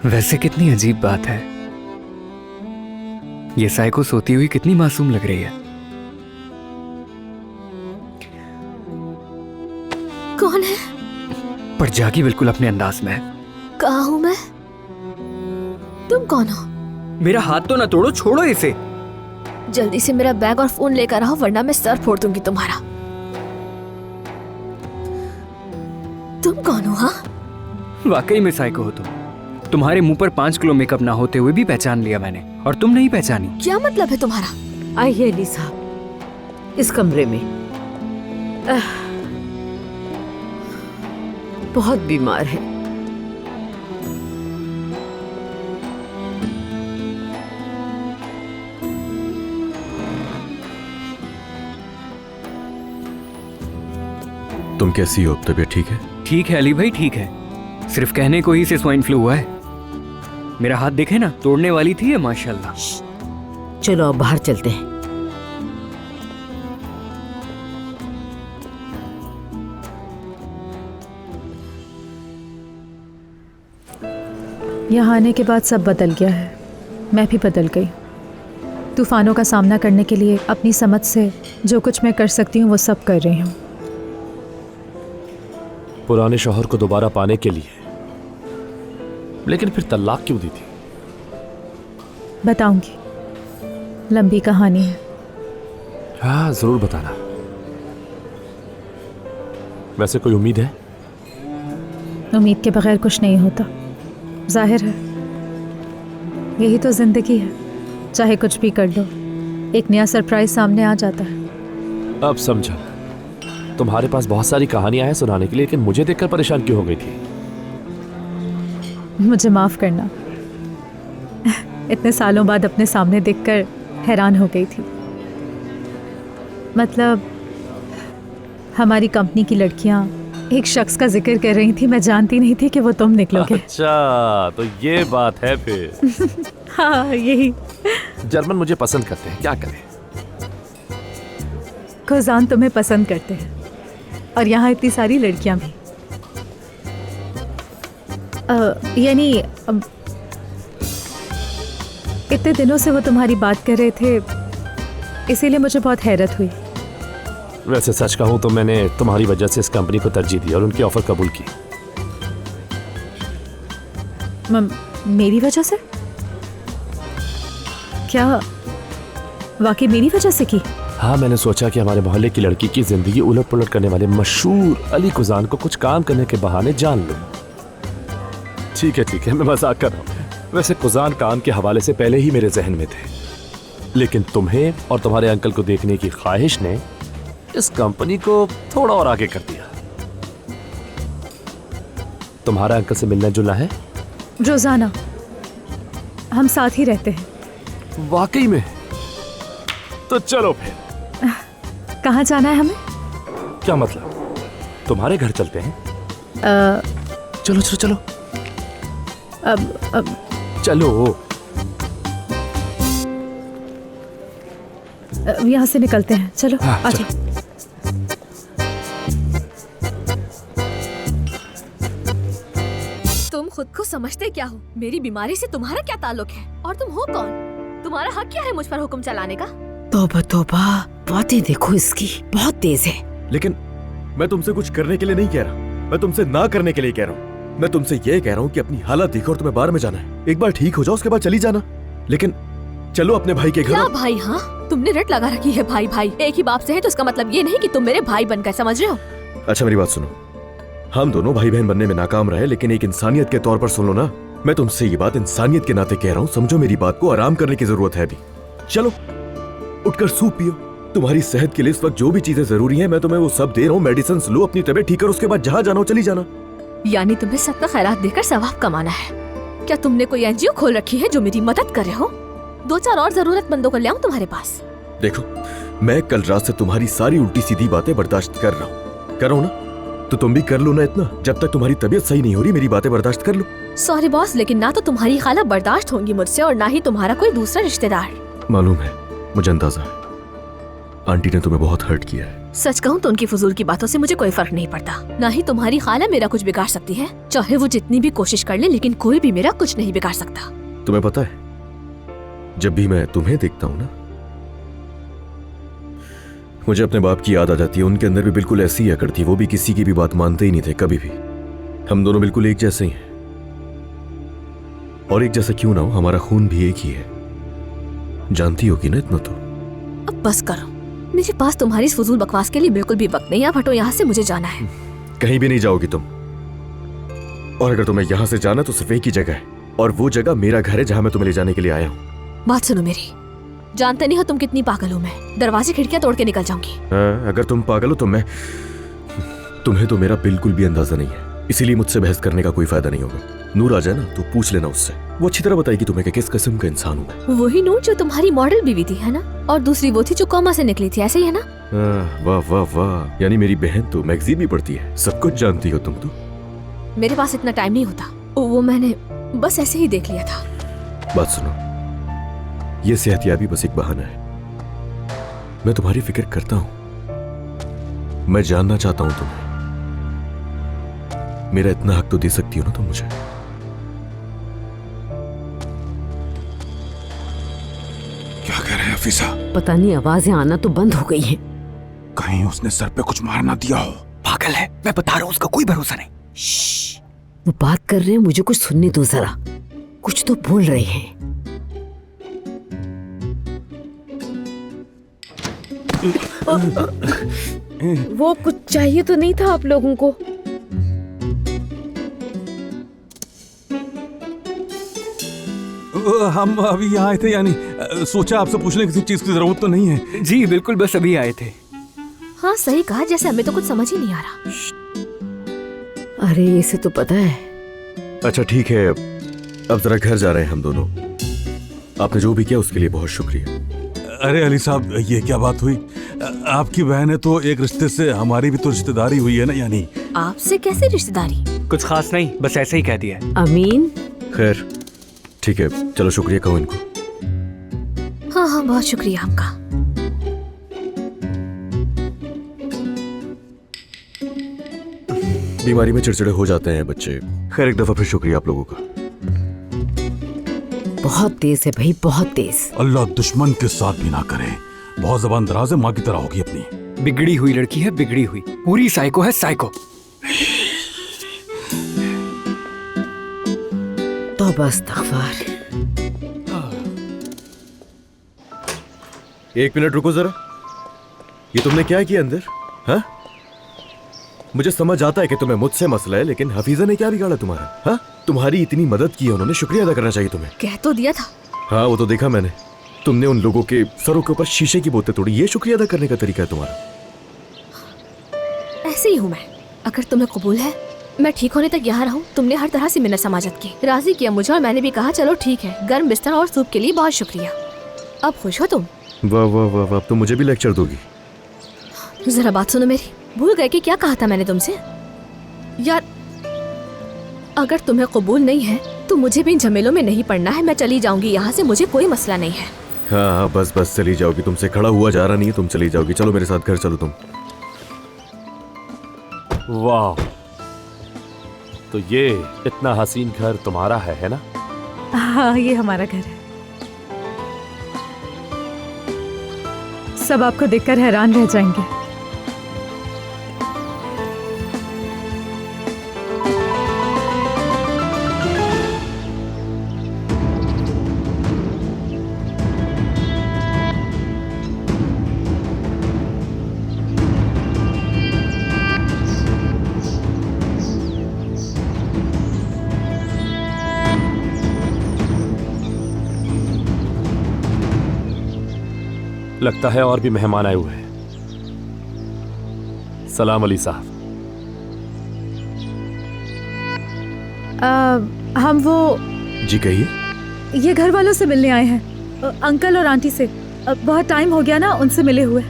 वैसे कितनी अजीब बात है, ये साइको सोती हुई कितनी मासूम लग रही है। कौन है? पर जागी बिल्कुल अपने अंदाज में है। कहाँ हूँ मैं? तुम कौन हो? मेरा हाथ तो ना तोड़ो, छोड़ो इसे। जल्दी से मेरा बैग और फोन लेकर आओ वरना मैं सर फोड़ दूंगी तुम्हारा। तुम कौन हो? हाँ, वाकई में साइको हो तुम। तुम्हारे मुंह पर 5 किलो मेकअप ना होते हुए भी पहचान लिया मैंने, और तुम नहीं पहचानी। क्या मतलब है तुम्हारा? आइए अली साहब, इस कमरे में। बहुत बीमार है। तुम कैसी हो? तबीयत ठीक है? ठीक है अली भाई, ठीक है। सिर्फ कहने को ही से स्वाइन फ्लू हुआ है। मेरा हाथ देखे ना, तोड़ने वाली थी ये माशाल्लाह। चलो अब बाहर चलते हैं। यहाँ आने के बाद सब बदल गया है, मैं भी बदल गई। तूफानों का सामना करने के लिए अपनी समझ से जो कुछ मैं कर सकती हूँ वो सब कर रही हूँ। पुराने शौहर को दोबारा पाने के लिए। लेकिन फिर तलाक क्यों दी थी? बताऊंगी, लंबी कहानी है। हाँ जरूर बताना। वैसे कोई उम्मीद है? उम्मीद के बगैर कुछ नहीं होता, जाहिर है। यही तो जिंदगी है, चाहे कुछ भी कर लो एक नया सरप्राइज सामने आ जाता है। अब समझा। तुम्हारे पास बहुत सारी कहानियां हैं सुनाने के लिए, लेकिन मुझे देखकर परेशान क्यों हो गई थी? मुझे माफ करना, इतने सालों बाद अपने सामने देखकर हैरान हो गई थी। मतलब हमारी कंपनी की लड़कियां एक शख्स का जिक्र कर रही थी, मैं जानती नहीं थी कि वो तुम निकलोगे। अच्छा तो ये बात है फिर। हाँ यही। जर्मन मुझे पसंद करते हैं, क्या करें। खुजान तुम्हें पसंद करते हैं और यहाँ इतनी सारी लड़कियां भी। यानी इतने दिनों से वो तुम्हारी बात कर रहे थे, इसीलिए मुझे बहुत हैरत हुई। वैसे सच कहूं तो मैंने तुम्हारी वजह से इस कंपनी को तरजीह दी और उनकी ऑफर कबूल की। मेरी वजह से? क्या वाकई मेरी वजह से की? हाँ, मैंने सोचा कि हमारे मोहल्ले की लड़की की जिंदगी उलट पुलट करने वाले मशहूर अली कुजान को कुछ काम करने के बहाने जान लूं। ठीक है, मैं मजाक कर रहा हूँ। वैसे कुजान काम के हवाले से पहले ही मेरे जहन में थे, लेकिन तुम्हें और तुम्हारे अंकल को देखने की ख्वाहिश ने इस कंपनी को थोड़ा और आगे कर दिया। तुम्हारा अंकल से मिलना जुलना है? रोजाना हम साथ ही रहते हैं। वाकई में? तो चलो फिर। कहाँ जाना है हमें? क्या मतलब? तुम्हारे घर चलते हैं? चलो चलो चलो। अब चलो। यहाँ से निकलते हैं, चलो। हाँ, आजा। तुम खुद को समझते क्या हो? मेरी बीमारी से तुम्हारा क्या ताल्लुक है? और तुम हो कौन? तुम्हारा हक क्या है मुझ पर हुक्म चलाने का? तौबा तौबा, बातें देखो इसकी, बहुत तेज है। लेकिन मैं तुमसे कुछ करने के लिए नहीं कह रहा, मैं तुमसे ना करने के लिए कह रहा हूँ। मैं तुमसे ये कह रहा हूँ कि अपनी हालत देखो और तुम्हें बाहर में जाना है। एक बार ठीक हो जाओ, उसके बाद चली जाना। लेकिन चलो अपने भाई के घर। क्या भाई? हाँ, तुमने रट लगा रखी है भाई भाई। एक ही बाप से है तो इसका मतलब ये नहीं कि तुम मेरे भाई बनकर, समझ रहे हो? अच्छा मेरी बात सुनो, हम दोनों भाई बहन बनने में नाकाम रहे, लेकिन एक इंसानियत के तौर पर सुन लो ना। मैं तुमसे ये बात इंसानियत के नाते कह रहा हूँ, समझो मेरी बात को। आराम करने की जरूरत है अभी। चलो उठकर सूप पियो। तुम्हारी सेहत के लिए इस वक्त जो भी चीजें जरूरी हैं मैं तुम्हें वो सब दे रहा हूँ। मेडिसिन लो, अपनी तबीयत ठीक करो, उसके बाद जहाँ जाना हो चली जाना। यानी तुम्हें सदका खैरात देकर सवाब कमाना है? क्या तुमने कोई एनजीओ खोल रखी है जो मेरी मदद करे हो? 2-4 और जरूरतमंदों को ले आऊं तुम्हारे पास? देखो, मैं कल रात से तुम्हारी सारी उल्टी सीधी बातें बर्दाश्त कर रहा हूँ। करो ना, तो तुम भी कर लो ना इतना। जब तक तुम्हारी तबीयत सही नहीं हो रही मेरी बातें बर्दाश्त कर लो। सॉरी बॉस, लेकिन ना तो तुम्हारी खाला बर्दाश्त होंगी मुझसे और ना ही तुम्हारा कोई दूसरा रिश्तेदार। मालूम है, मुझे अंदाजा है। आंटी ने तुम्हें बहुत हर्ट किया है, सच कहूँ तो उनकी फजूल की बातों से मुझे कोई फर्क नहीं पड़ता। ना ही तुम्हारी खाला मेरा कुछ बिगाड़ सकती है, चाहे वो जितनी भी कोशिश कर ले, लेकिन कोई भी मेरा कुछ नहीं बिगाड़ सकता। तुम्हें पता है, जब भी मैं तुम्हें देखता हूँ ना, मुझे अपने बाप की याद आ जाती है। उनके अंदर भी बिल्कुल ऐसी ही अकड़ थी, वो भी किसी की भी बात मानते ही नहीं थे कभी भी। हम दोनों बिल्कुल एक जैसे ही हैं, और एक जैसा क्यों ना हो, हमारा खून भी एक ही है। जानती होगी ना इतना तो। अब बस करो, मेरे पास तुम्हारी इस फजूल बकवास के लिए बिल्कुल भी वक्त नहीं। आप हटो यहाँ से, मुझे जाना है। कहीं भी नहीं जाओगी तुम, और अगर तुम्हें यहाँ से जाना तो सिर्फ एक ही जगह है, और वो जगह मेरा घर है जहाँ मैं तुम्हें ले जाने के लिए आया हूँ। बात सुनो मेरी, जानते नहीं हो तुम कितनी पागल हो। मैं दरवाजे खिड़कियां तोड़ के निकल जाऊंगी। अगर तुम पागल हो तो तुम्हें तो मेरा बिल्कुल भी अंदाजा नहीं है, इसीलिए मुझसे बहस करने का कोई फायदा नहीं होगा। नूर आ जाए ना तो पूछ लेना उससे, वो अच्छी तरह बताएगी तुम्हें कि किस किस्म का इंसान हूं मैं। वही नूर जो तुम्हारी मॉडल बीवी थी, है ना? और दूसरी वो थी जो कॉमा से निकली थी, ऐसे ही है ना? वाह वाह वाह, यानी मेरी बहन तो मैगजीन भी पढ़ती है, सब कुछ जानती हो तुम तो। मेरे पास इतना टाइम नहीं होता, वो मैंने बस ऐसे ही देख लिया था। बात सुनो, ये सेहतियाबी बस एक बहाना है। मैं तुम्हारी फिक्र करता हूं, मैं जानना चाहता हूं तुम्हें। मेरा इतना हक तो दे सकती हो ना तुम मुझे। क्या कह रहे हैं हफीजा? पता नहीं, आवाजें आना तो बंद हो गई हैं। कहीं उसने सर पे कुछ मार ना दिया हो। पागल है, मैं बता रहा हूँ, उसका कोई भरोसा नहीं। श्श्श, वो बात कर रहे हैं, मुझे कुछ सुनने दो जरा। कुछ तो बोल रहे हैं। वो कुछ चाहिए तो नहीं था आप लोगों को? हम अभी यहाँ आए थे, यानी सोचा आपसे पूछने किसी चीज की जरूरत तो नहीं है। जी बिल्कुल, बस अभी आए थे। हाँ सही कहा, जैसे हमें तो कुछ समझ ही नहीं आ रहा। अरे इसे तो पता है। अच्छा ठीक है, अब जरा घर जा रहे हैं हम दोनों। आपने जो भी किया उसके लिए बहुत शुक्रिया। अरे अली साहब, ये क्या बात हुई? आपकी बहन है तो एक रिश्ते से हमारी भी तो रिश्तेदारी हुई है ना, यानी। आपसे कैसे रिश्तेदारी? कुछ खास नहीं, बस ऐसे ही कह दिया। अमीन, खैर ठीक है, चलो शुक्रिया कहो इनको। हाँ हाँ, बहुत शुक्रिया आपका। बीमारी में चिड़चिड़े हो जाते हैं बच्चे। खैर एक दफा फिर शुक्रिया आप लोगों का। बहुत तेज है भाई, बहुत तेज। अल्लाह दुश्मन के साथ भी ना करे। बहुत जबान दराज है, माँ की तरह होगी अपनी। बिगड़ी हुई लड़की है, बिगड़ी हुई, पूरी साइको है, साइको। तौबा इस्तग़फ़ार। एक मिनट रुको जरा, ये तुमने क्या किया अंदर? हाँ, मुझे समझ आता है कि तुम्हें मुझसे मसला है, लेकिन हफीजा ने क्या बिगाड़ा तुम्हारा? हाँ, तुम्हारी इतनी मदद की है उन्होंने, शुक्रिया अदा करना चाहिए तुम्हें। कह तो दिया था। हाँ वो तो देखा मैंने, तुमने उन लोगों के सरों के ऊपर शीशे की बोतलें तोड़ी। ये शुक्रिया अदा करने का तरीका है तुम्हारा? ऐसे ही हूँ मैं। अगर तुम्हें कबूल है, मैं ठीक होने तक यहाँ रहूँ। तुमने हर तरह से मिन्नत समाजत की, राजी किया मुझे, और मैंने भी कहा चलो ठीक है। गर्म बिस्तर और सूप के लिए बहुत शुक्रिया। अब खुश हो तुम? वाह वाह वाह वाह, अब तो मुझे भी लेक्चर दोगी। जरा बात सुनो मेरी, भूल गए कि क्या कहा था मैंने तुमसे? यार अगर तुम्हें कबूल नहीं है तो मुझे भी इन झमेलों में नहीं पड़ना है। मैं चली जाऊंगी यहाँ से, मुझे कोई मसला नहीं है। हाँ हाँ, बस बस चली जाओगी, तुमसे खड़ा हुआ जा रहा नहीं है, तुम चली जाओगी। चलो मेरे साथ घर चलो तुम। वाह, तो ये इतना हसीन घर तुम्हारा है ना? हाँ, ये हमारा घर है। सब आपको देखकर हैरान रह जाएंगे। लगता है और भी मेहमान आए हुए हैं। सलाम अली साहब। हम वो जी कहिए। ये घर वालों से मिलने आए हैं, अंकल और आंटी से। बहुत टाइम हो गया ना उनसे मिले हुए।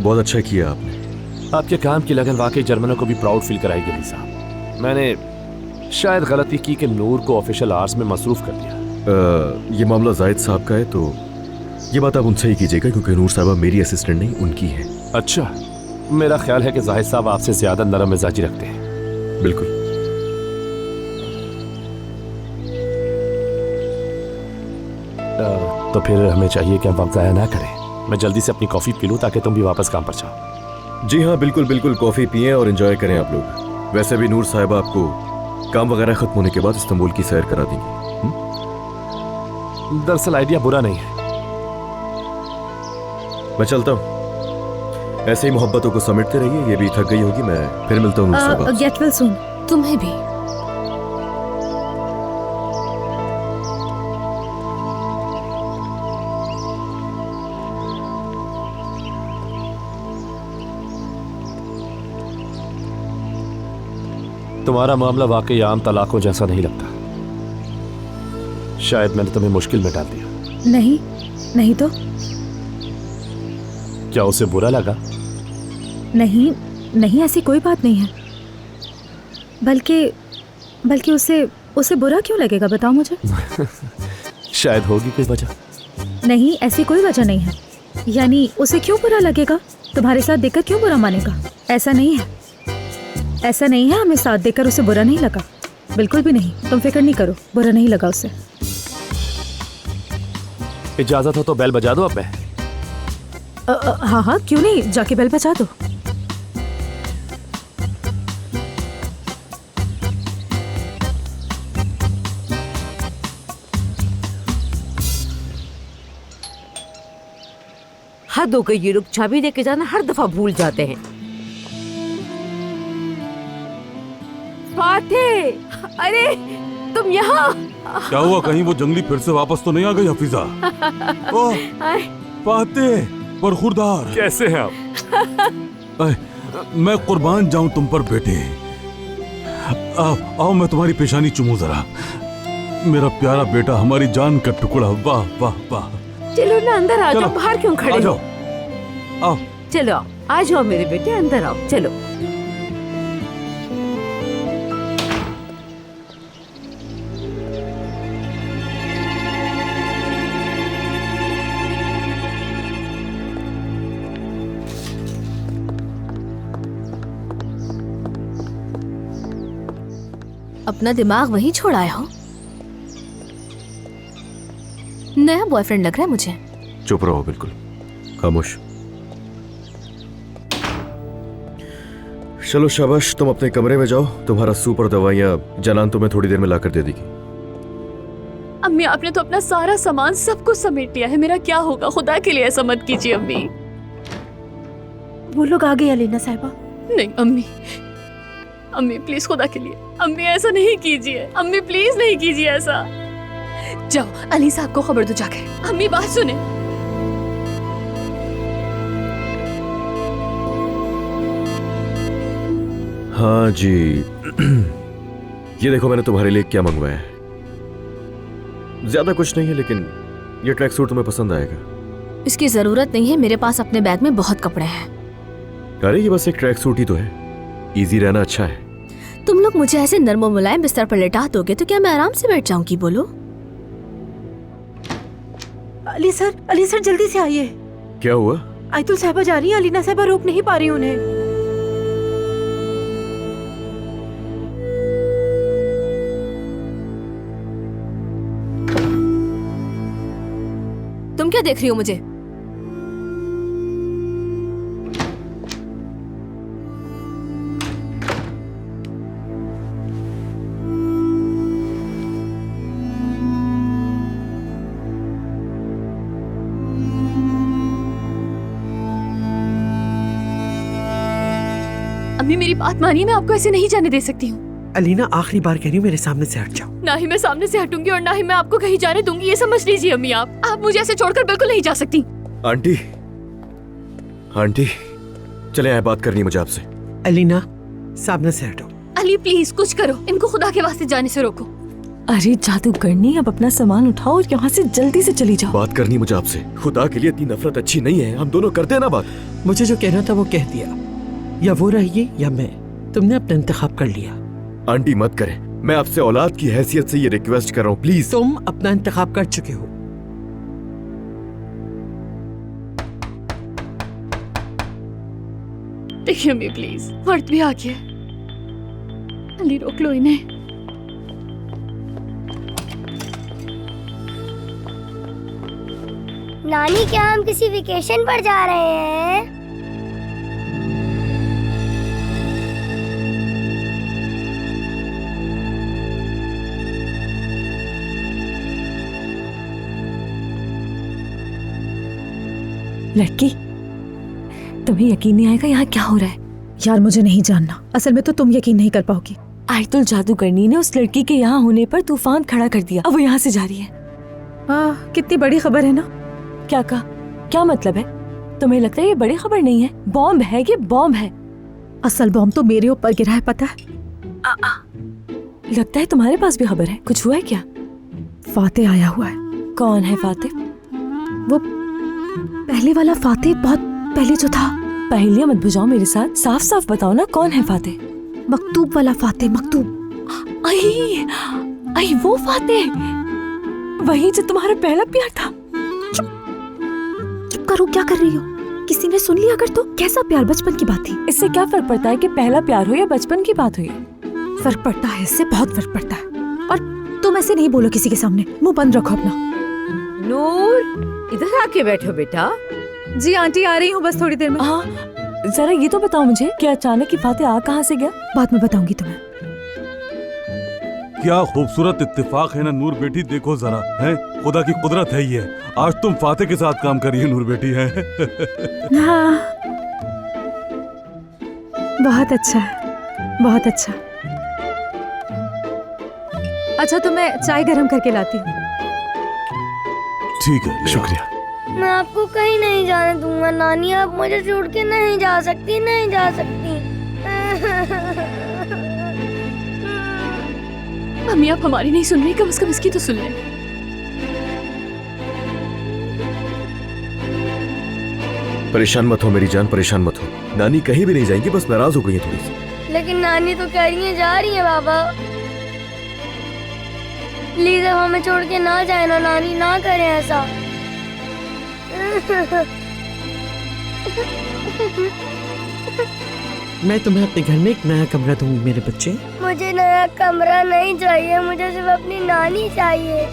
बहुत अच्छा किया आपने। आपके काम की लगन वाकई जर्मनों को भी प्राउड फील कराएगी अली साहब। मैंने शायद गलती की कि नूर को ऑफिशियल आवर्स में मसरूफ कर दिया। ये मामला जाहिद साहब का है, तो ये बात आप उनसे ही कीजिएगा, क्योंकि नूर साहबा मेरी असिस्टेंट नहीं उनकी है। अच्छा, मेरा ख्याल है कि जाहिद साहब आपसे ज्यादा नरम मिजाजी रखते हैं। बिल्कुल। तो फिर हमें चाहिए कि हम वक्त ज़ाया ना करें। मैं जल्दी से अपनी कॉफ़ी पी लूँ ताकि तुम भी वापस काम पर जाओ। जी हाँ, बिल्कुल बिल्कुल, कॉफी पिएं और एंजॉय करें आप लोग। वैसे भी नूर साहिबा आपको काम वगैरह खत्म होने के बाद इस्तांबुल की सैर करा देंगी। दरअसल आइडिया बुरा नहीं है। मैं चलता हूँ। ऐसे ही मोहब्बतों को समेटते रहिए, ये भी थक गई होगी। मैं फिर मिलता हूँ नूर साहिबा। Get well soon. तुम्हें भी। तुम्हारा मामला वाकई आम तलाकों जैसा नहीं लगता। शायद मैंने तुम्हें मुश्किल में डाल दिया। नहीं, नहीं तो क्या उसे बुरा लगा? नहीं, नहीं, ऐसी कोई बात नहीं है। बल्कि उसे बुरा क्यों लगेगा, बताओ मुझे। शायद होगी कोई वजह। नहीं, ऐसी कोई वजह नहीं है। यानी उसे क्यों बुरा लगेगा? तुम्हारे साथ देखकर क्यों बुरा मानेगा? ऐसा नहीं है, ऐसा नहीं है। हमें साथ देकर उसे बुरा नहीं लगा, बिल्कुल भी नहीं। तुम फिक्र नहीं करो, बुरा नहीं लगा उसे। इजाजत हो तो बेल बजा दो। अब मैं हाँ हाँ, क्यों नहीं, जाके बेल बजा दो। हद हो गई, ये लोग चाबी लेके जाना हर दफा भूल जाते हैं। फातिह, अरे तुम यहाँ? क्या हुआ, कहीं वो जंगली फिर से वापस तो नहीं आ गई हफीजा? ओह फातिह, बरखुरदार, कैसे हैं आप? मैं कुर्बान जाऊं तुम पर बेटे। आओ आओ, मैं तुम्हारी पेशानी चूमूं जरा। मेरा प्यारा बेटा, हमारी जान का टुकड़ा। वाह वाह वाह। चलो ना अंदर आ चलो, जाओ, बाहर क्यों खड़े आ हो? जाओ, आओ। चलो आ जाओ मेरे बेटे, अंदर आओ, चलो। अपना दिमाग वहीं छोड़ आए हो। नया बॉयफ्रेंड लग रहा है मुझे। चुप रहो, बिल्कुल खामोश। चलो शाबाश, तुम अपने कमरे में जाओ। तुम्हारा सूप और दवाइयाँ जनान तुम्हें थोड़ी देर में लाकर दे देगी। अम्मी, आपने तो अपना सारा सामान सब कुछ समेट लिया है। मेरा क्या होगा? खुदा के लिए ऐसा मत कीजिए अम्मी। वो लोग आ गए अलीना साहिबा। नहीं अम्मी, अम्मी प्लीज, खुदा के लिए अम्मी ऐसा नहीं कीजिए। अम्मी प्लीज नहीं कीजिए ऐसा। जाओ अली साहब को खबर दो जाकर। अम्मी बात सुने। हाँ जी। ये देखो, मैंने तुम्हारे लिए क्या मंगवाया है। ज्यादा कुछ नहीं है, लेकिन ये ट्रैक सूट तुम्हें पसंद आएगा। इसकी जरूरत नहीं है, मेरे पास अपने बैग में बहुत कपड़े हैं। अरे ये बस एक ट्रैक सूट ही तो है, इजी रहना अच्छा है। तुम लोग मुझे ऐसे नर्म मुलायम बिस्तर पर लेटा दोगे तो क्या मैं आराम से बैठ जाऊंगी? बोलो। अली सर जल्दी से आइए। क्या हुआ? आयतुल साहिबा जा रही हैं, अलीना साहिबा रोक नहीं पा रही उन्हें। तुम क्या देख रही हो मुझे? अम्मी मेरी बात मानिए, मैं आपको ऐसे नहीं जाने दे सकती हूँ। अलीना, आखिरी बार कह रही हूँ, मेरे सामने से हट जाओ। ना ही मैं सामने से हटूंगी और ना ही मैं आपको कहीं जाने दूंगी, ये समझ लीजिए अम्मी। आप मुझे ऐसे छोड़कर बिल्कुल नहीं जा सकती। आंटी, आंटी, चले आए, बात करनी है मुझे आपसे। अलीना, सामने से हटो। अली प्लीज कुछ करो, इनको खुदा के वास्ते जाने से रोको। अरे जादूगरनी, अब अपना सामान उठाओ और यहाँ से जल्दी से चली जाओ। बात करनी मुझे आपसे। खुदा के लिए इतनी नफरत अच्छी नहीं है, हम दोनों करते हैं ना बात। मुझे जो कहना था वो कह दिया, या वो रहिए या मैं। तुमने अपना इंतखाब कर लिया। आंटी मत करें, मैं आपसे औलाद की हैसियत से ये रिक्वेस्ट कर रहा हूँ, प्लीज। तुम अपना इंतखाब कर चुके हो। देखिए अम्मी प्लीज, वक्त भी आ गया। अली रोक लो इन्हें। नानी, क्या हम किसी वेकेशन पर जा रहे हैं? लड़की, तुम्हें यकीन नहीं आएगा यहाँ क्या हो रहा है। यार मुझे नहीं जानना, असल में तो तुम यकीन नहीं कर पाओगी। आयतुल जादूगरनी ने उस लड़की के यहाँ होने पर तूफान खड़ा कर दिया। अब वो यहाँ से जा रही है। कितनी बड़ी खबर है ना। क्या कहा? क्या मतलब है? तुम्हें लगता है ये बड़ी खबर नहीं है? बॉम्ब है, ये बॉम्ब है। असल बॉम्ब तो मेरे ऊपर गिरा है, पता है। लगता है तुम्हारे पास भी खबर है। कुछ हुआ है क्या? फाते आया हुआ है। कौन है फाते? वो पहले वाला फाते, बहुत पहले जो था। पहेलियां मत बुझाओ मेरे साथ, साफ साफ बताओ ना कौन है फाते। मकतूब वाला फाते, मकतूब। आई आई वो फाते, वही जो तुम्हारा पहला प्यार था। चुप करो, क्या कर रही हो? किसी ने सुन लिया अगर तो? कैसा प्यार? बचपन की बात थी। इससे क्या फर्क पड़ता है कि पहला प्यार हो या बचपन की बात हुई? फर्क पड़ता है, इससे बहुत फर्क पड़ता है। और तुम ऐसे नहीं बोलो किसी के सामने, मुंह बंद रखो अपना। नूर, इधर आके बैठो बेटा। जी आंटी, आ रही हूँ बस थोड़ी देर में। हाँ, जरा ये तो बताओ मुझे कि अचानक ही फाते आ कहाँ से गया? बाद में बताऊंगी तुम्हें। क्या खूबसूरत इत्तेफाक है ना नूर बेटी, देखो जरा, है खुदा की कुदरत है ये। आज तुम फाते के साथ काम कर रही है नूर बेटी, है। हाँ, बहुत अच्छा है, बहुत अच्छा। अच्छा तो मैं चाय गरम करके लाती हूँ। ठीक है, शुक्रिया। मैं आपको कहीं नहीं जाने दूंगा नानी, आप मुझे छोड़ के नहीं जा सकती, नहीं जा सकती। अम्मी आप हमारी नहीं सुन रही, कम से कम इसकी तो सुन लें। परेशान मत हो मेरी जान, परेशान मत हो। नानी कहीं भी नहीं जाएंगी, बस नाराज हो गई है थोड़ी सी। लेकिन नानी तो कह रही है जा रही है बाबा। प्लीज अब हमें छोड़ के ना जाए ना नानी, ना करें ऐसा। मैं तुम्हें अपने घर में एक नया कमरा दूंगी मेरे बच्चे। मुझे नया कमरा नहीं चाहिए, मुझे सिर्फ अपनी नानी चाहिए।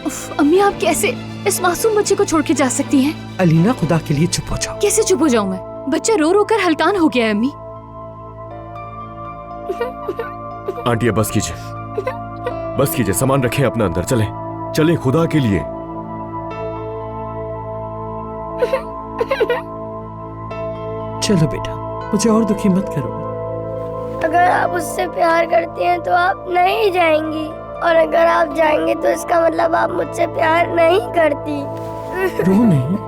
उफ, अम्मी आप कैसे इस मासूम बच्चे को छोड़ के जा सकती हैं? अलीना, खुदा के लिए चुप हो जाओ। कैसे चुप हो जाऊं मैं? बच्चा रो रो कर हलकान हो गया है अम्मी। आंटी अब बस कीजिए, बस कीजिए, सामान रखें अपना अंदर, चले चले खुदा के लिए। चलो बेटा, मुझे और दुखी मत करो। अगर आप उससे प्यार करती हैं तो आप नहीं जाएंगी, और अगर आप जाएंगे तो इसका मतलब आप मुझसे प्यार नहीं करती। रो नहीं।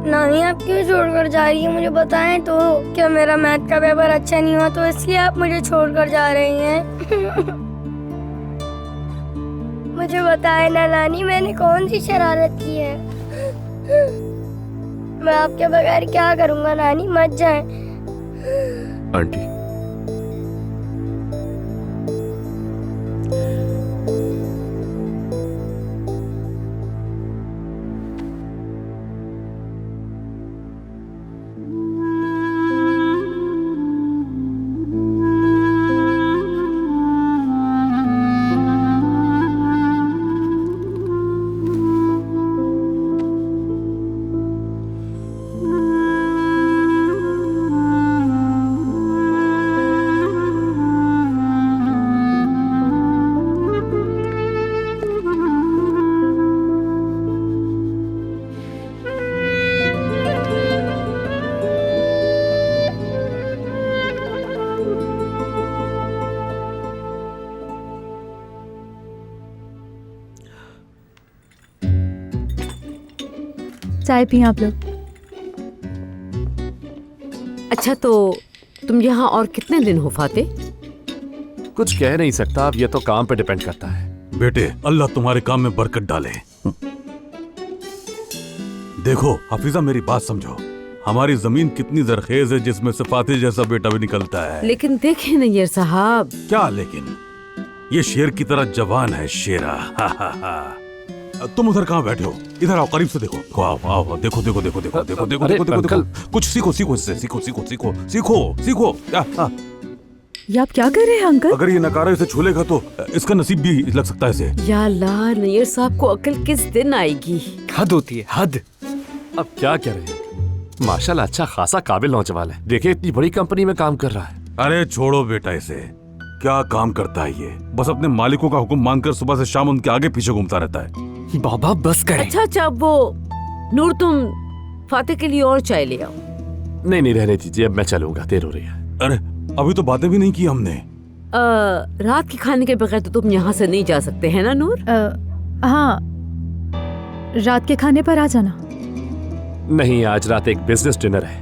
नानी आप क्यों छोड़कर जा रही है? मुझे बताएं तो। क्या मेरा मैथ का पेपर अच्छा नहीं हुआ तो इसलिए आप मुझे छोड़कर जा रही हैं? मुझे बताएं ना नानी, मैंने कौन सी शरारत की है? मैं आपके बगैर क्या करूंगा नानी, मत जाएं। आंटी चाय पिए आप लोग। अच्छा तो तुम यहाँ और कितने दिन हो फाते? कुछ कह नहीं सकता, अब ये तो काम पे डिपेंड करता है। बेटे, अल्लाह तुम्हारे काम में बरकत डाले। देखो हफीजा, मेरी बात समझो। हमारी जमीन कितनी जरखेज है जिसमें से फातिह जैसा बेटा भी निकलता है। लेकिन देखें नैयर साहब। क्या लेकिन? ये शेर की तरह जवान है शेरा। हा हा हा। तुम उधर कहाँ बैठे हो? इधर आओ, करीब से देखो। आओ आओ, देखो देखो देखो देखो देखो देखो देखो देखो देखो। कुछ सीखो सीखो इससे, सीखो सीखो सीखो सीखो सीखो। ये आप क्या कर रहे हैं अंकल? अगर ये नकारा इसे छू लेगा तो इसका नसीब भी लग सकता है इसे। या अल्लाह, नैयर साहब को अकल किस दिन आएगी? हद होती है, हद। अब क्या कह रहे हैं? माशाल्लाह अच्छा खासा काबिल नौजवान है। देखिए इतनी बड़ी कंपनी में काम कर रहा है। अरे छोड़ो बेटा इसे, क्या काम करता है ये? बस अपने मालिकों का हुक्म मानकर सुबह से शाम उनके आगे पीछे घूमता रहता है। बाबा बस करें। अच्छा अच्छा, वो नूर तुम फातिह के लिए और चाय ले आओ। नहीं नहीं रहने दीजिए, अब मैं चलूंगा, देर हो रही है। अरे अभी तो बातें भी नहीं की हमने। रात के खाने के बगैर तो तुम यहाँ से नहीं जा सकते हैं ना नूर? हाँ, रात के खाने पर आ जाना। नहीं, आज रात एक बिजनेस डिनर है,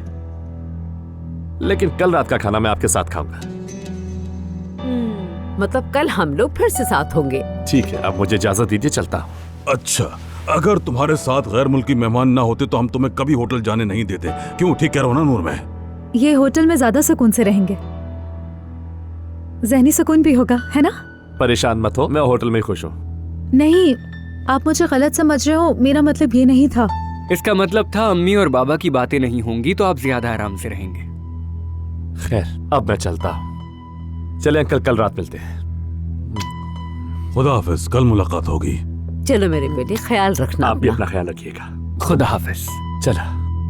लेकिन कल रात का खाना मैं आपके साथ खाऊंगा। मतलब कल हम लोग फिर से साथ होंगे। ठीक है, अब मुझे इजाजत दीजिए, चलता हूँ। अच्छा, अगर तुम्हारे साथ गैर मुल्की मेहमान ना होते तो हम तुम्हें कभी होटल जाने नहीं देते। क्यों, ठीक कह रहा हूँ ना नूर? मैं ये होटल में ज्यादा सुकून से रहेंगे, जहनी सुकून भी होगा, है ना? परेशान मत हो, मैं होटल में खुश हूँ। नहीं, आप मुझे गलत समझ रहे हो, मेरा मतलब ये नहीं था। इसका मतलब था अम्मी और बाबा की बातें नहीं होंगी तो आप ज्यादा आराम से रहेंगे। खैर, अब मैं चलता हूँ। चले अंकल, कल रात मिलते हैं। खुदा हाफिज, कल मुलाकात होगी। चलो मेरे बेटे, ख्याल रखना। आप भी अपना ख्याल रखिएगा। खुदा हाफिज। चला।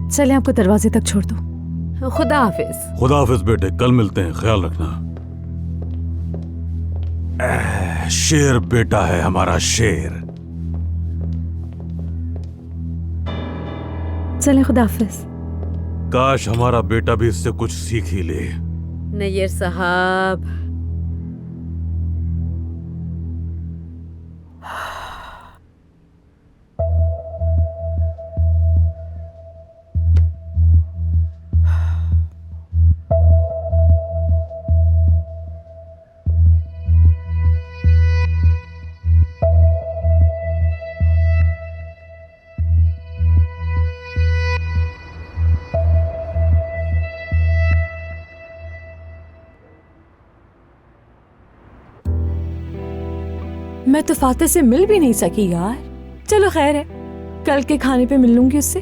चले आपको दरवाजे तक छोड़ दूं। खुदा हाफिज। खुदा हाफिज बेटे, कल मिलते हैं, ख्याल रखना। शेर बेटा है हमारा, शेर। चले, खुदा हाफिज। काश हमारा बेटा भी इससे कुछ सीख ही ले। नैयर साहब, मैं तो फातिह से मिल भी नहीं सकी यार। चलो खैर है, कल के खाने पे मिल लूंगी उससे।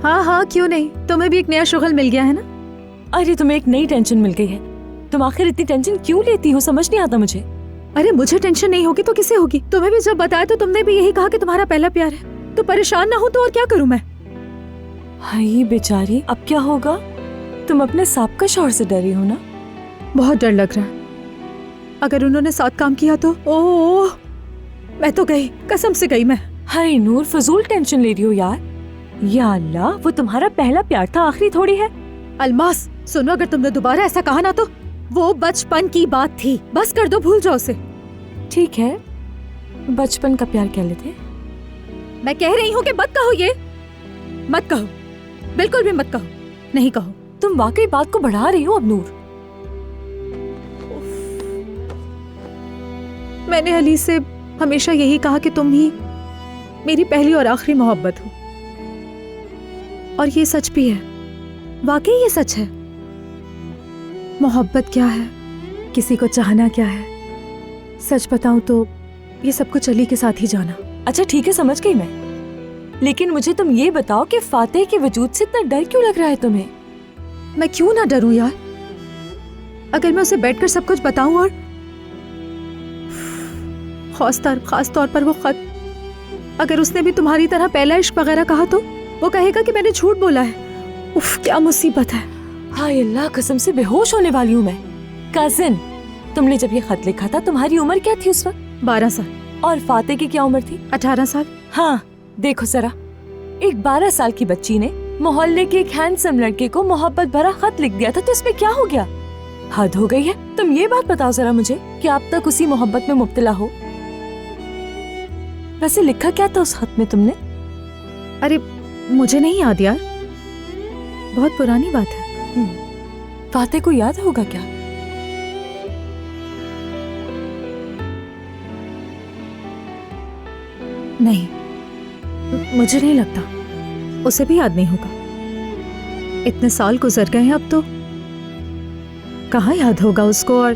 हाँ हाँ, क्यों नहीं, तुम्हें भी एक नया शुगल मिल गया है ना। अरे तुम्हें एक नई टेंशन मिल गई है। तुम आखिर इतनी टेंशन क्यों लेती हो, समझ नहीं आता मुझे। अरे मुझे टेंशन नहीं होगी तो किसे होगी? तुम्हें भी जब बताया तो तुमने भी यही कहा कि तुम्हारा पहला प्यार है, तो परेशान ना हो तो और क्या करूं मैं? हाय बेचारी, अब क्या होगा? तुम अपने साबका शौहर से डरी हो ना? बहुत डर लग रहा है। अगर उन्होंने साथ काम किया तो ओह, मैं तो गई, कसम से गई मैं। हाय नूर, फजूल टेंशन ले रही हो यार। या अल्लाह, वो तुम्हारा पहला प्यार था, आखिरी थोड़ी है। अलमास सुनो, अगर तुमने दोबारा ऐसा कहा ना तो वो बचपन की बात थी, बस कर दो, भूल जाओ उसे। ठीक है, बचपन का प्यार कह लेते। मैं कह रही हूँ कि मत कहो, ये मत कहो, बिल्कुल भी मत कहो, नहीं कहो। तुम वाकई बात को बढ़ा रही हो अब नूर। मैंने अली से हमेशा यही कहा कि तुम ही मेरी पहली और आखिरी मोहब्बत हो, और ये सच भी है, वाकई ये सच है। मोहब्बत क्या है, किसी को चाहना क्या है, सच बताऊं तो ये सब कुछ अली के साथ ही जाना। अच्छा ठीक है, समझ गई मैं, लेकिन मुझे तुम ये बताओ कि फातिह के वजूद से इतना डर क्यों लग रहा है तुम्हें? मैं क्यों ना डरूं यार, अगर मैं उसे बैठकर सब कुछ बताऊं और खास तौर पर वो खत, अगर उसने भी तुम्हारी तरह पहला इश्क वगैरह कहा तो वो कहेगा कि मैंने झूठ बोला है। उफ, क्या मुसीबत है। हाय अल्लाह, कसम से बेहोश होने वाली हूँ मैं। कजिन, तुमने जब ये खत लिखा था तुम्हारी उम्र क्या थी उस वक्त? 12 साल। और फातिह की क्या उम्र थी? 18 साल। हाँ देखो जरा, एक 12 साल की बच्ची ने मोहल्ले के एक हैंडसम लड़के को मोहब्बत भरा खत लिख दिया था, तो इसमें क्या हो गया? हद हो गई है। तुम ये बात बताओ जरा मुझे कि आप तक उसी मोहब्बत में मुब्तला हो। वैसे लिखा क्या था उस खत में तुमने? अरे मुझे नहीं याद यार, बहुत पुरानी बात है। फातिह को याद होगा क्या? नहीं, मुझे नहीं लगता, उसे भी याद नहीं होगा। इतने साल गुजर गए हैं अब तो कहाँ याद होगा उसको। और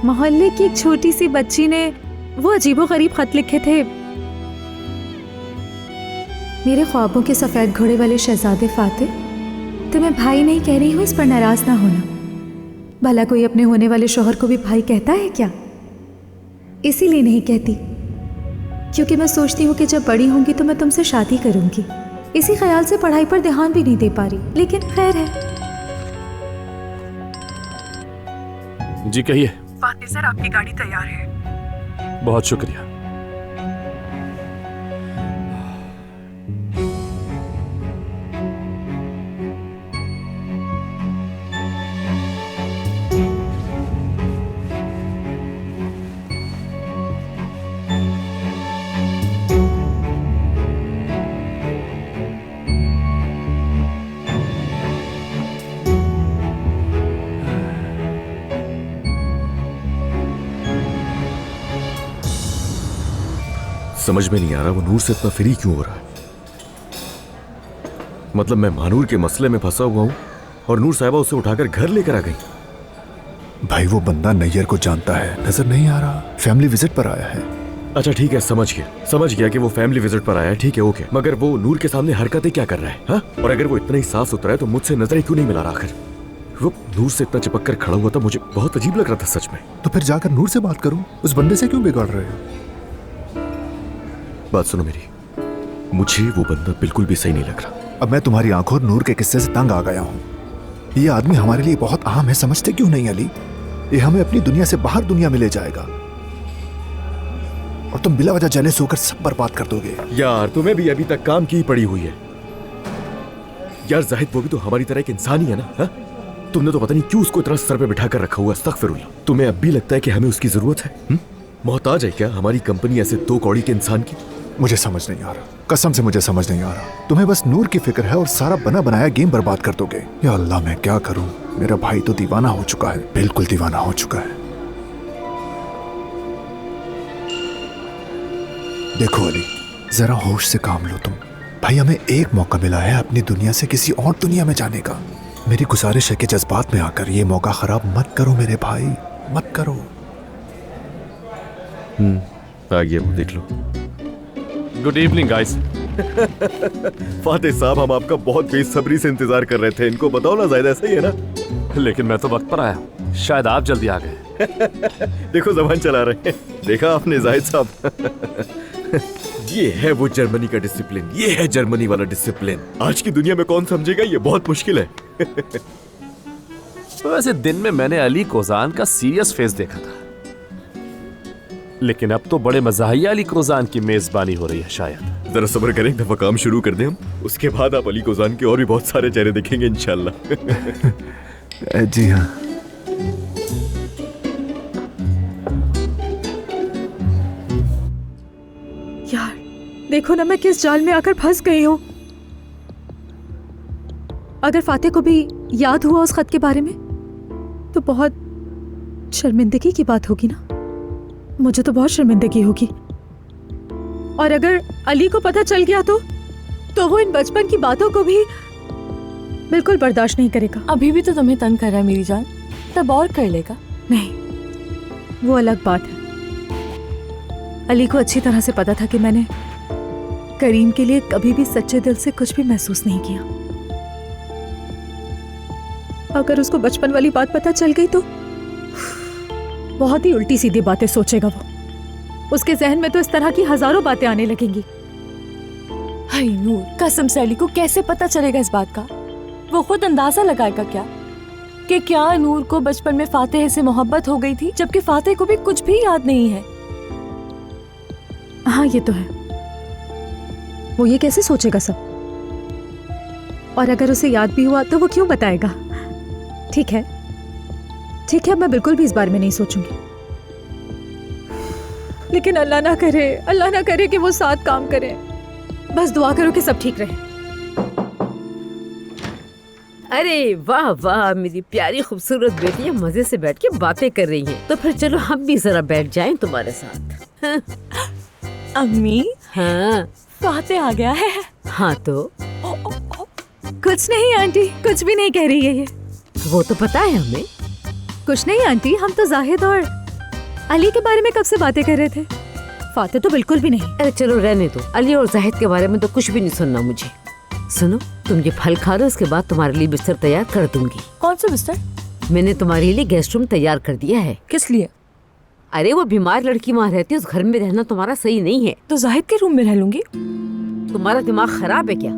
मोहल्ले की एक छोटी सी बच्ची ने वो अजीबोगरीब खत लिखे थे। मेरे ख्वाबों के सफेद घोड़े वाले शहजादे फातिह, तुम्हें भाई नहीं कह रही हूँ, इस पर नाराज ना होना। भला कोई अपने होने वाले शौहर को भी भाई कहता है क्या? इसीलिए नहीं कहती क्योंकि मैं सोचती हूँ कि जब बड़ी होंगी तो मैं तुमसे शादी करूंगी। इसी ख्याल से पढ़ाई पर ध्यान भी नहीं दे पा रही, लेकिन खैर है। जी कहिए। फातिह सर, आपकी गाड़ी तैयार है। बहुत शुक्रिया। समझ में नहीं आ रहा वो नूर से इतना फ्री क्यों हो रहा है। मतलब मैं महानूर के मसले में फंसा हुआ हूं और नूर साहिबा उसे उठाकर घर लेकर आ गई। भाई वो बंदा नैयर को जानता है, नजर नहीं आ रहा, फैमिली विजिट पर आया है। अच्छा ठीक है, समझ गया कि वो फैमिली विजिट पर आया है, ठीक है ओके। मगर वो नूर के सामने हरकतें क्या कर रहा है हा? और अगर वो इतना ही साफ सुथरा है तो मुझसे नजरें क्यों नहीं मिला रहा? आखिर वो नूर से इतना चिपक कर खड़ा हुआ था, मुझे बहुत अजीब लग रहा था सच में। तो फिर जाकर नूर से बात करूं, उस बंदे से क्यों बिगाड़ रहे हो? बात सुनो मेरी, मुझे वो बंदा बिल्कुल भी सही नहीं लग रहा। अब मैं तुम्हारी आंखों और नूर के किस्से से तंग आ गया हूँ। ये आदमी हमारे लिए बहुत अहम है, समझते क्यों नहीं अली? ये हमें अपनी दुनिया से बाहर दुनिया में ले जाएगा और तुम बिला वजह जेलस होकर सब बर्बाद कर दोगे। यार तुम्हें भी अभी तक काम की पड़ी हुई है यार। जाहिद वो भी तो हमारी तरह एक इंसान ही है ना हा? तुमने तो पता नहीं क्यों उसको इतना सर पे बिठा कर रखा हुआ। अस्तगफिरुल्लाह। तुम्हें अब भी लगता है कि हमें उसकी जरूरत है? मोहताज है क्या हमारी कंपनी ऐसे दो कौड़ी के इंसान की? मुझे समझ नहीं आ रहा, कसम से मुझे समझ नहीं आ रहा। तुम्हें बस नूर की फिक्र है और सारा बना बनाया गेम बर्बाद कर दोगे। या अल्लाह, मैं क्या करूं? मेरा भाई तो दीवाना हो चुका है, बिल्कुल दीवाना हो चुका है। देखो अली, जरा होश से काम लो तुम। भाई हमें एक मौका मिला है अपनी दुनिया से किसी और दुनिया में जाने का। मेरी गुजारिश है कि जज्बात में आकर ये मौका खराब मत करो मेरे भाई, मत करो। आ गया वो, देख लो। Good evening guys. फातिह साहब, हम आपका बहुत बेसब्री से इंतजार कर रहे थे। इनको बताओ ना, जायद ऐसा ही है ना? लेकिन मैं तो वक्त पर आया, शायद आप जल्दी आ गए। देखो जबान चला रहे हैं, देखा आपने जाहिद साहब? ये है वो जर्मनी का डिसिप्लिन, ये है जर्मनी वाला डिसिप्लिन। आज की दुनिया में कौन समझेगा, ये बहुत मुश्किल है। वैसे दिन में मैंने अली कोजान का सीरियस फेस देखा था, लेकिन अब तो बड़े मज़ाहिया अली कोजान की मेजबानी हो रही है। शायद जरा सब्र करें, एक दफा काम शुरू कर दें हम, उसके बाद आप अली कोजान के और भी बहुत सारे चेहरे देखेंगे इंशाल्लाह। जी हाँ। यार देखो ना, मैं किस जाल में आकर फंस गई हूँ। अगर फातिह को भी याद हुआ उस खत के बारे में तो बहुत शर्मिंदगी की बात होगी ना। मुझे तो बहुत शर्मिंदगी होगी। और अगर अली को पता चल गया तो वो इन बचपन की बातों को भी बिल्कुल बर्दाश्त नहीं करेगा। अभी भी तो तुम्हें तंग कर रहा है मेरी जान, तब और कर लेगा। नहीं, वो अलग बात है। अली को अच्छी तरह से पता था कि मैंने करीम के लिए कभी भी सच्चे दिल से कुछ भी महसूस नहीं किया। अगर उसको बचपन वाली बात पता चल गई तो बहुत ही उल्टी सीधी बातें सोचेगा वो। उसके जहन में तो इस तरह की हजारों बातें आने लगेंगी। हाय नूर, कसम से अली को कैसे पता चलेगा इस बात का? वो खुद अंदाजा लगाएगा क्या कि क्या नूर को बचपन में फातिह से मोहब्बत हो गई थी, जबकि फातिह को भी कुछ भी याद नहीं है। हाँ ये तो है, वो ये कैसे सोचेगा सब? और अगर उसे याद भी हुआ तो वो क्यों बताएगा? ठीक है, मैं बिल्कुल भी इस बारे में नहीं सोचूंगी। लेकिन अल्लाह ना करे कि वो साथ काम करे। बस दुआ करो कि सब ठीक रहे। अरे वाह वाह, मेरी प्यारी खूबसूरत बेटियां मजे से बैठ के बातें कर रही हैं। तो फिर चलो हम भी जरा बैठ जाएं तुम्हारे साथ। अम्मी, हाँ फातिह आ गया है। हाँ तो कुछ नहीं आंटी, कुछ भी नहीं कह रही है ये। वो तो पता है हमें। कुछ नहीं आंटी, हम तो जाहिद और अली के बारे में कब से बातें कर रहे थे। फातिह तो बिल्कुल भी नहीं। अरे चलो रहने दो, अली और जाहिद के बारे में तो कुछ भी नहीं सुनना मुझे। सुनो, तुम ये फल खा लो, उसके बाद तुम्हारे लिए बिस्तर तैयार कर दूंगी। कौन सा बिस्तर? मैंने तुम्हारे लिए गेस्ट रूम तैयार कर दिया है। किस लिए? अरे वो बीमार लड़की वहाँ रहती है, उस घर में रहना तुम्हारा सही नहीं है। तो जाहिद के रूम में रह लूंगी। तुम्हारा दिमाग खराब है क्या?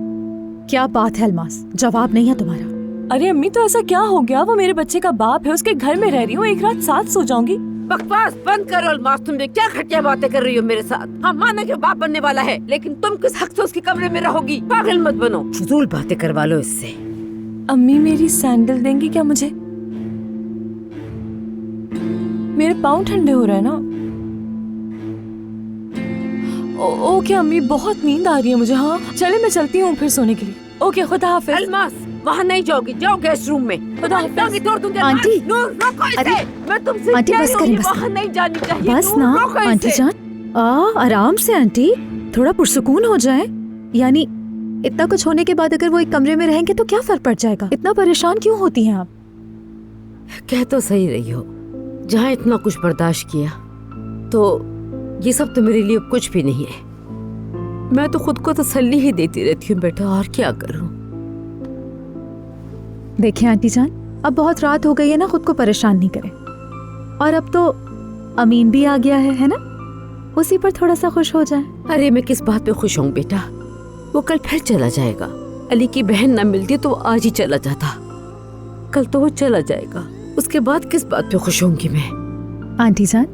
क्या बात है अलमास, जवाब नहीं है तुम्हारा। अरे अम्मी, तो ऐसा क्या हो गया? वो मेरे बच्चे का बाप है, उसके घर में रह रही हूँ, एक रात साथ सो जाऊंगी। बकवास बंद करो अलमास, तुम क्या घटिया बातें कर रही हो मेरे साथ। हाँ माना कि बाप बनने वाला है, लेकिन तुम किस हक से उसके कमरे में रहोगी? पागल मत बनो, फजूल बातें करवा लो इससे। अम्मी मेरी सैंडल देंगी क्या मुझे? मेरे पाँव ठंडे हो रहे हैं ना। ओके अम्मी, बहुत नींद आ रही है मुझे। हाँ चले, मैं चलती हूँ फिर सोने के लिए। ओके, खुदा हाफिज। अलमास, वहाँ नहीं जाओगी, जाओ गेस्ट रूम में। खुदा हाफिज। तोड़ दूंगी। आंटी, रोको इसे। अरे, मैं तुमसे आंटी, कह बस रही हूँ, करें, ये बस वहाँ नहीं जानी चाहिए। बस ना रोको आंटी इसे। जान, आराम से आंटी, थोड़ा पुरसुकून हो जाए। यानी इतना कुछ होने के बाद अगर वो एक कमरे में रहेंगे तो क्या फर्क पड़ जाएगा? इतना परेशान क्यों होती हैं आप? कह तो सही रही हो, जहाँ इतना कुछ बर्दाश्त किया तो ये सब तो मेरे लिए कुछ भी नहीं है। मैं तो खुद को तसल्ली ही देती रहती हूँ बेटा, और क्या करूँ। देखिए आंटी जान, अब बहुत रात हो गई है ना, खुद को परेशान नहीं करें। और अब तो अमीन भी आ गया है ना? उसी पर थोड़ा सा खुश हो जाए। अरे मैं किस बात पे खुश हूँ बेटा, वो कल फिर चला जाएगा। अली की बहन ना मिलती तो आज ही चला जाता, कल तो वो चला जाएगा, उसके बाद किस बात पे खुश होंगी मैं। आंटी जान,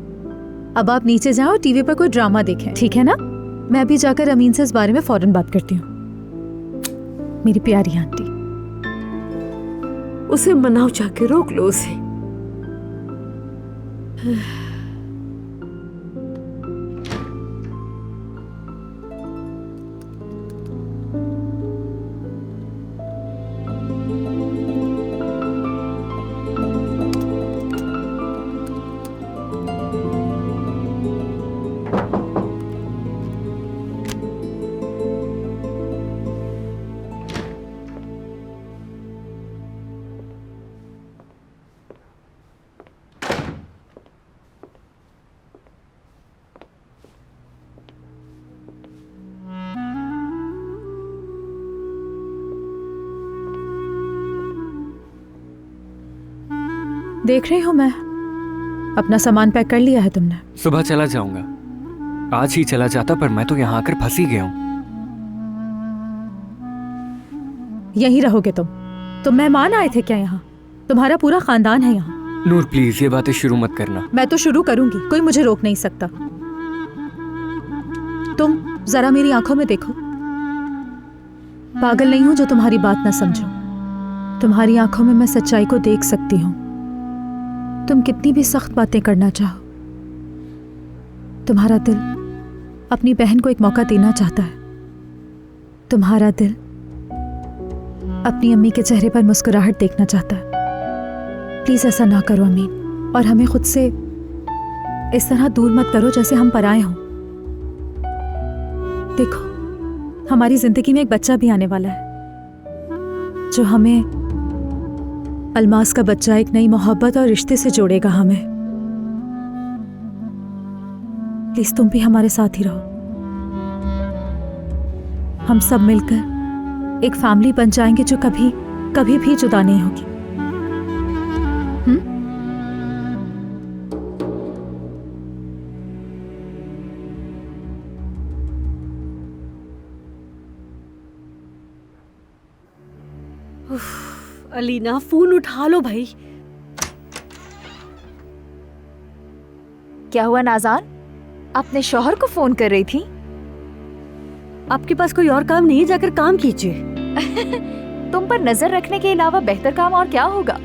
अब आप नीचे जाओ, टीवी पर कोई ड्रामा देखें, ठीक है ना? मैं अभी जाकर अमीन से इस बारे में फौरन बात करती हूँ। मेरी प्यारी आंटी। उसे मनाओ, जाके रोक लो उसे। देख रही हूँ मैं, अपना सामान पैक कर लिया है तुमने? सुबह चला जाऊंगा, आज ही चला जाता, पर मैं तो यहाँ आकर फंस ही गया हूँ। यहीं रहोगे तुम मेहमान आए थे क्या यहाँ? तुम्हारा पूरा खानदान है यहाँ। नूर प्लीज ये बातें शुरू मत करना। मैं तो शुरू करूंगी, कोई मुझे रोक नहीं सकता। तुम जरा मेरी आंखों में देखो, पागल नहीं हूं जो तुम्हारी बात ना समझूं। तुम्हारी आंखों में मैं सच्चाई को देख सकती हूँ। तुम कितनी भी सख्त बातें करना चाहो, तुम्हारा दिल अपनी बहन को एक मौका देना चाहता है। तुम्हारा दिल अपनी अम्मी के चेहरे पर मुस्कुराहट देखना चाहता है। प्लीज ऐसा ना करो अमीन, और हमें खुद से इस तरह दूर मत करो जैसे हम पराए हों। देखो, हमारी जिंदगी में एक बच्चा भी आने वाला है जो हमें, अलमास का बच्चा, एक नई मोहब्बत और रिश्ते से जोड़ेगा हमें। प्लीज तुम भी हमारे साथ ही रहो। हम सब मिलकर एक फैमिली बन जाएंगे जो कभी कभी भी जुदा नहीं होगी। अलीना, फोन उठा लो भाई। क्या हुआ नाज़ान? अपने शौहर को फोन कर रही थी? आपके पास कोई और काम नहीं है, जाकर काम कीजिए। तुम पर नजर रखने के अलावा बेहतर काम और क्या होगा?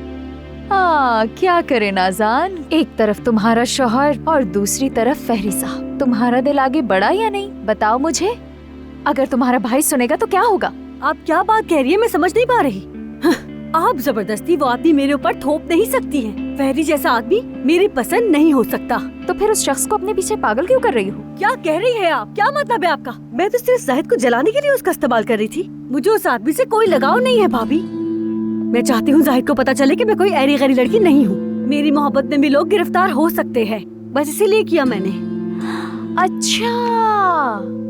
हाँ, क्या करे नाज़ान, एक तरफ तुम्हारा शौहर और दूसरी तरफ फहरी साहब। तुम्हारा दिल आगे बढ़ा या नहीं, बताओ मुझे। अगर तुम्हारा भाई सुनेगा तो क्या होगा? आप क्या बात कह रही है, मैं समझ नहीं पा रही। आप जबरदस्ती वो आदमी मेरे ऊपर थोप नहीं सकती हैं। फहरी जैसा आदमी मेरी पसंद नहीं हो सकता। तो फिर उस शख्स को अपने पीछे पागल क्यों कर रही हो? क्या कह रही है आप? क्या मतलब है आपका? मैं तो सिर्फ जाहिद को जलाने के लिए उसका इस्तेमाल कर रही थी। मुझे उस आदमी से कोई लगाव नहीं है भाभी। मैं चाहती हूँ जाहिद को पता चले कि मैं कोई ऐरी गैरी लड़की नहीं हूँ। मेरी मोहब्बत में भी लोग गिरफ्तार हो सकते हैं, बस इसीलिए किया मैंने। अच्छा,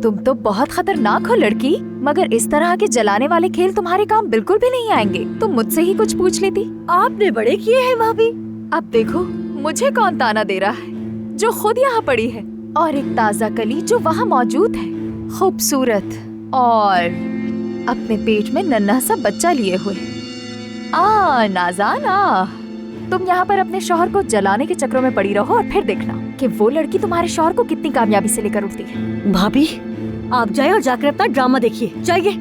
तुम तो बहुत खतरनाक हो लड़की, मगर इस तरह के जलाने वाले खेल तुम्हारे काम बिल्कुल भी नहीं आएंगे। तुम मुझसे ही कुछ पूछ लेती। आपने बड़े किए हैं भाभी। अब देखो मुझे कौन ताना दे रहा है, जो खुद यहाँ पड़ी है और एक ताजा कली जो वहाँ मौजूद है, खूबसूरत और अपने पेट में नन्हा सा बच्चा लिए हुए। नाज़ान आ, तुम यहाँ पर अपने शौहर को जलाने के चक्रों में पड़ी रहो और फिर देखना कि वो लड़की तुम्हारे शौहर को कितनी कामयाबी से लेकर उठती है। भाभी आप जाए और जाकर अपना ड्रामा देखिए, जाइए।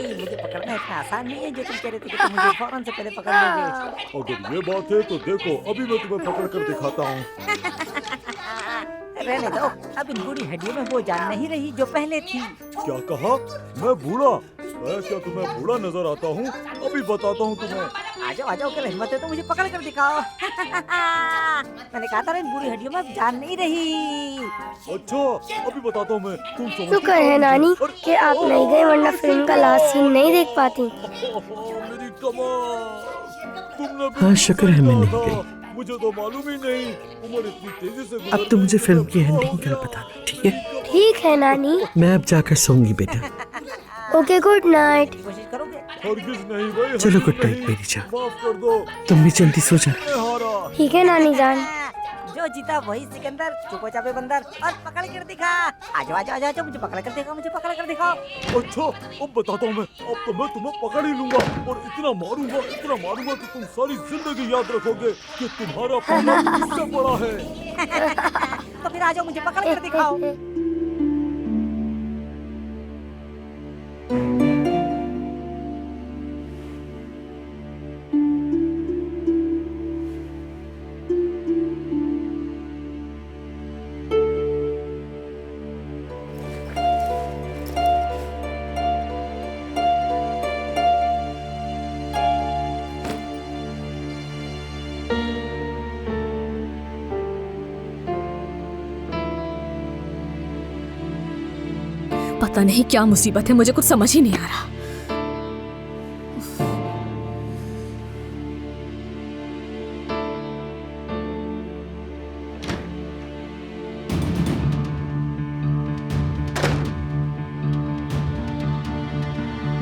मुझे पकड़ना इतना आसान नहीं है जो तुम कह रहे थे कि तुम मुझे फौरन से पहले पकड़ लोगे। अगर ये बात है तो देखो, अभी मैं तुम्हें पकड़ कर दिखाता हूँ। रहने दो, अब इन बूढ़ी हड्डियों में वो जान नहीं रही जो पहले थी। क्या कहा? मैं बूढ़ा? मैं क्या तुम्हें बूढ़ा नजर आता हूँ? अभी बताता हूँ तुम्हें। आ जाओ अगर हिम्मत है तो मुझे पकड़ कर दिखाओ। मैंने कहा था इन बूढ़ी हड्डियों में जान नहीं रही। अच्छा, अभी बताता हूँ मैं। तुम समझ शुक्र है नानी कि आप नहीं गए, वरना फिल्म का लास्ट सीन नहीं देख पाती। मेरी कमाल, तुमने हाँ शुक्र है मैं नहीं गई। मुझे तो मालूम ही नहीं, उम्र इतनी तेजी से अब तो मुझे फिल्म की एंडिंग कर बताना, ठीक है? ठीक है नानी। मैं अब जाकर सोऊंगी बेटा। Okay, good night. हरगिज़ नहीं भाई, चलो गुड नाइट मेरी जान, माफ कर दो। तुम भी जल्दी सो जा। ठीक है नानी जान। जो जीता वही सिकंदर, चुपो चापे बंदर, और पकड़ कर दिखा। आजा मुझे पकड़ कर दिखाओ, मुझे पकड़ कर दिखाओ। अच्छा, अब बताता हूँ मैं। अब तो मैं तुम्हें पकड़ ही लूंगा और इतना मारूंगा कि तुम सारी जिंदगी याद रखोगे कि तुम्हारा पाला मुझसे बड़ा है। तो फिर आ जाओ, मुझे पकड़ कर दिखाओ। पता नहीं क्या मुसीबत है, मुझे कुछ समझ ही नहीं आ रहा।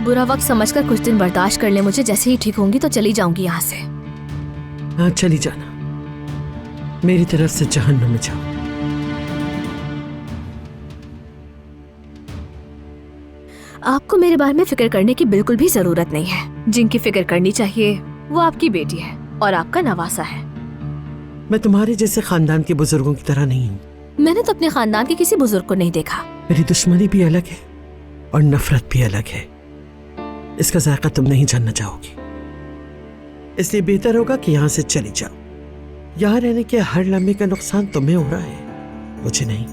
बुरा वक्त समझकर कुछ दिन बर्दाश्त कर ले मुझे, जैसे ही ठीक होंगी तो चली जाऊंगी यहाँ से। हाँ चली जाना, मेरी तरफ से जहन्नुम में जाओ। आपको मेरे बारे में फिक्र करने की बिल्कुल भी जरूरत नहीं है। जिनकी फिक्र करनी चाहिए वो आपकी बेटी है और आपका नवासा है। मैं तुम्हारे जैसे खानदान के बुजुर्गों की तरह नहीं हूँ। मैंने तो अपने खानदान के किसी बुजुर्ग को नहीं देखा। मेरी दुश्मनी भी अलग है और नफरत भी अलग है। इसका जायका तुम नहीं जानना चाहोगी, इसलिए बेहतर होगा कि यहाँ से चली जाओ। यहाँ रहने के हर लम्हे का नुकसान तुम्हें हो रहा है, मुझे नहीं।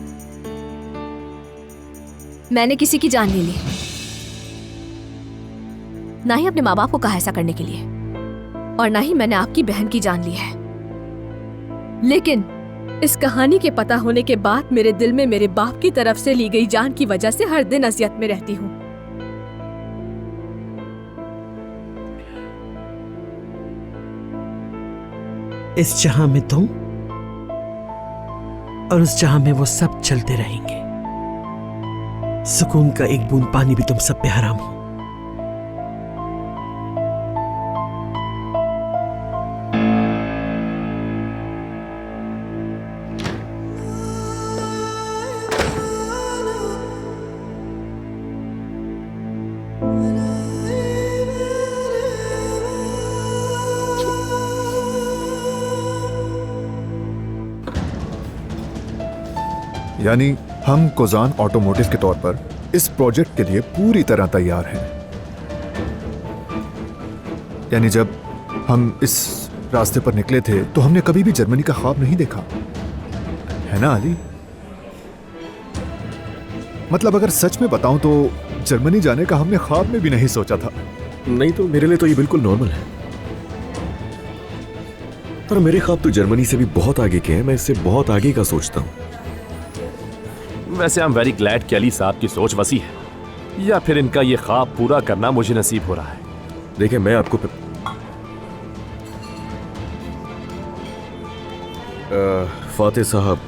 मैंने किसी की जान नहीं ली, ना ही अपने माँ बाप को कहा ऐसा करने के लिए, और ना ही मैंने आपकी बहन की जान ली है। लेकिन इस कहानी के पता होने के बाद मेरे दिल में मेरे बाप की तरफ से ली गई जान की वजह से हर दिन अजियत में रहती हूँ। इस जहां में तुम और उस जहां में वो सब चलते रहेंगे। सुकून का एक बूंद पानी भी तुम सब पे हराम हो। यानी हम कोजान ऑटोमोटिव के तौर पर इस प्रोजेक्ट के लिए पूरी तरह तैयार हैं। यानी जब हम इस रास्ते पर निकले थे तो हमने कभी भी जर्मनी का ख्वाब नहीं देखा, है ना अली? मतलब अगर सच में बताऊं तो जर्मनी जाने का हमने ख्वाब में भी नहीं सोचा था। नहीं तो मेरे लिए तो ये बिल्कुल नॉर्मल है। पर मेरे ख्वाब तो जर्मनी से भी बहुत आगे के हैं। मैं इससे बहुत आगे का सोचता हूँ। वैसे आई एम वेरी ग्लैड कि अली साहब की सोच वसी है, या फिर इनका ये ख्वाब पूरा करना मुझे नसीब हो रहा है। देखिए मैं आपको फातिह साहब,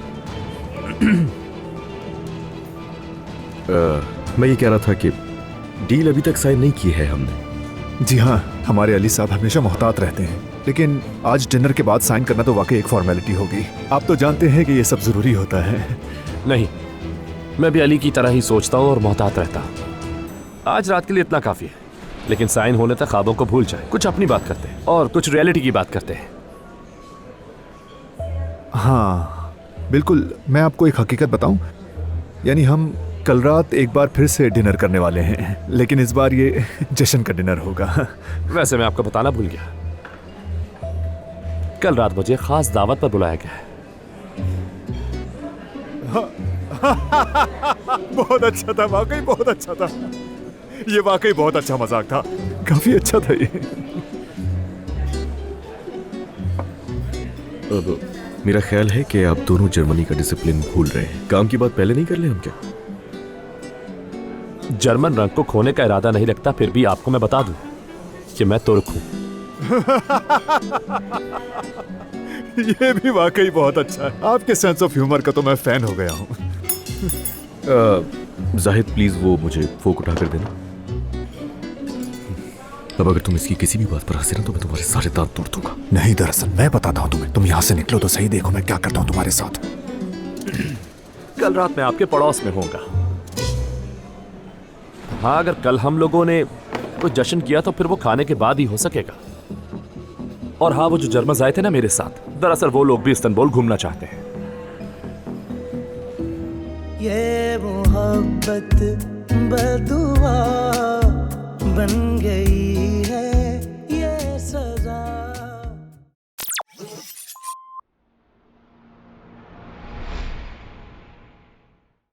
मैं ये कह रहा था कि डील अभी तक साइन नहीं की है हमने। जी हाँ, हमारे अली साहब हमेशा मोहतात रहते हैं, लेकिन आज डिनर के बाद साइन करना तो वाकई एक फॉर्मेलिटी होगी। आप तो जानते हैं कि ये सब जरूरी होता है। नहीं, मैं भी अली की तरह ही सोचता हूँ और मोहतात रहता हूँ। आज रात के लिए इतना काफी है, लेकिन साइन होने तक ख्वाबों को भूल जाए, कुछ अपनी बात करते हैं और कुछ रियलिटी की बात करते हैं। हाँ बिल्कुल, मैं आपको एक हकीकत बताऊं, यानी हम कल रात एक बार फिर से डिनर करने वाले हैं, लेकिन इस बार ये जश्न का डिनर होगा। वैसे मैं आपको बताना भूल गया, कल रात मुझे खास दावत पर बुलाया गया है। बहुत अच्छा था, वाकई बहुत अच्छा था। ये वाकई बहुत अच्छा मजाक था, काफी अच्छा था ये। अब मेरा ख्याल है कि आप दोनों जर्मनी का डिसिप्लिन भूल रहे हैं। काम की बात पहले नहीं कर ले हम क्या? जर्मन रंग को खोने का इरादा नहीं रखता, फिर भी आपको मैं बता दूं कि मैं तुर्क हूं। ये भी वाकई बहुत अच्छा है। आपके सेंस ऑफ ह्यूमर का तो मैं फैन हो गया हूं। जाहिद प्लीज वो मुझे फोक उठा कर देना। अब अगर तुम इसकी किसी भी बात पर हंसे ना तो मैं तुम्हारे सारे दांत तोड़ दूंगा। नहीं, दरअसल मैं बताता हूं तुम्हें, तुम यहां से निकलो तो सही, देखो मैं क्या करता हूं तुम्हारे साथ। कल रात मैं आपके पड़ोस में होऊंगा। हाँ, अगर कल हम लोगों ने कुछ जश्न किया तो फिर वो खाने के बाद ही हो सकेगा। और हाँ, वो जो जर्मन आए थे ना मेरे साथ, दरअसल वो लोग भी इस्तांबुल घूमना चाहते हैं। ये मोहब्बत बदुआ बन गई है।